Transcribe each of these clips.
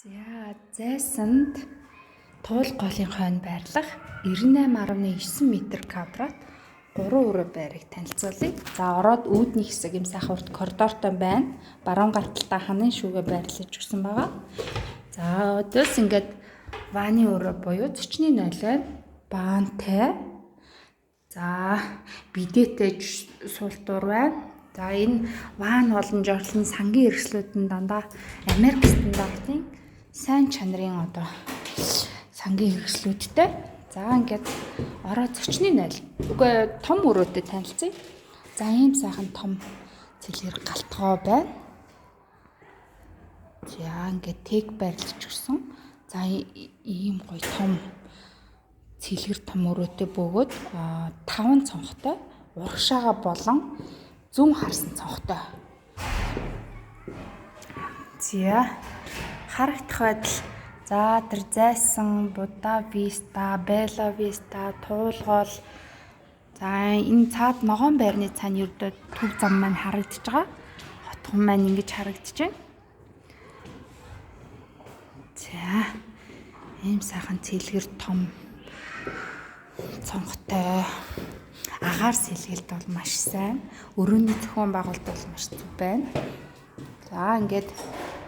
За зайсанд туул голын хойно байрлах 98.9 м2-т 3 өрөө байрыг танилцуулъя. За ороод үүдний хэсэг юм сайхан урт коридортой байна. Баруун гарталтаа ханын шүүгээ байрлаж өгсөн байгаа. За өдөөс ингээд ванны өрөө буюу 40.0 байна. Баантай. За бидэтэй суултуур байна. За энэ ван болон жорлын сангийн хэрэгслүүд нь дандаа Америк стандартын сайн чанарын одоо сангийн хэрэгслүүдтэй. За ингээд ороо 40.0. Үгүй том өрөөтэй танилцъя. За ийм сайхан том цэлгэр галтгоо байна. За ингээд тэг байрлаж өгсөн. За ийм гоё том цэлгэр том өрөөтэй бөгөөд 5 цонхтой урагшаага болон зүүн харсан цонхтой. За харагдах байдал. За тэр зайсан Будда Виста, Белла Виста, туулгол. За энэ цаад ногоон байрны цаана ердөө төв зам маань харагдаж байгаа. Хотхон маань ингэж харагдаж байна. За ийм сайхан цэлгэр том цонхтой. Агаар сэлгэлт бол маш сайн. Өрөөний зохион байгуулалт бол маш зөв байна. За ингээд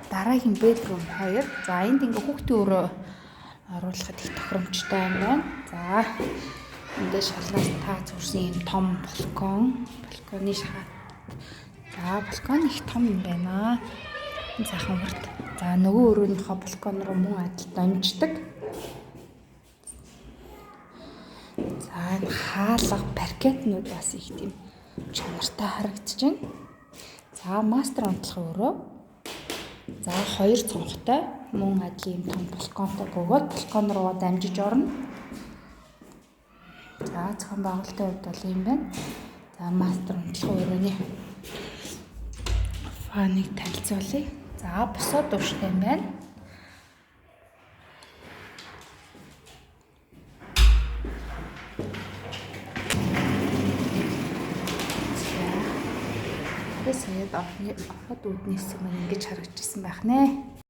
дараагийн бедрум 2. За энд ингээ хүүхдийн өрөө оруулахад их тохиромжтой юм байна. За эндээ шалнаас таац хүрсэн юм том балкон. Балконы шахаад. За балкон их том юм байна. Энэ сайхан урт. За нөгөө өрөөнийхөө балкон руу мөн адил дамждаг. За энэ хаалга паркетнууд бас их тийм чанартай харагдаж байна. За мастер унтлахын өрөө. За 2 цонхтой мөн адил юм том балконтой бөгөөд балкон руу дамжиж орно. За зохион байгуулалтын хувьд бол юм байна. За мастер унтлахын өрөөний фаныг танилцуулъя. За босоод ууштай юм байна. Тэгээд ороход үүдний хэсэг маань ингэж харагдчихсан байх нэ.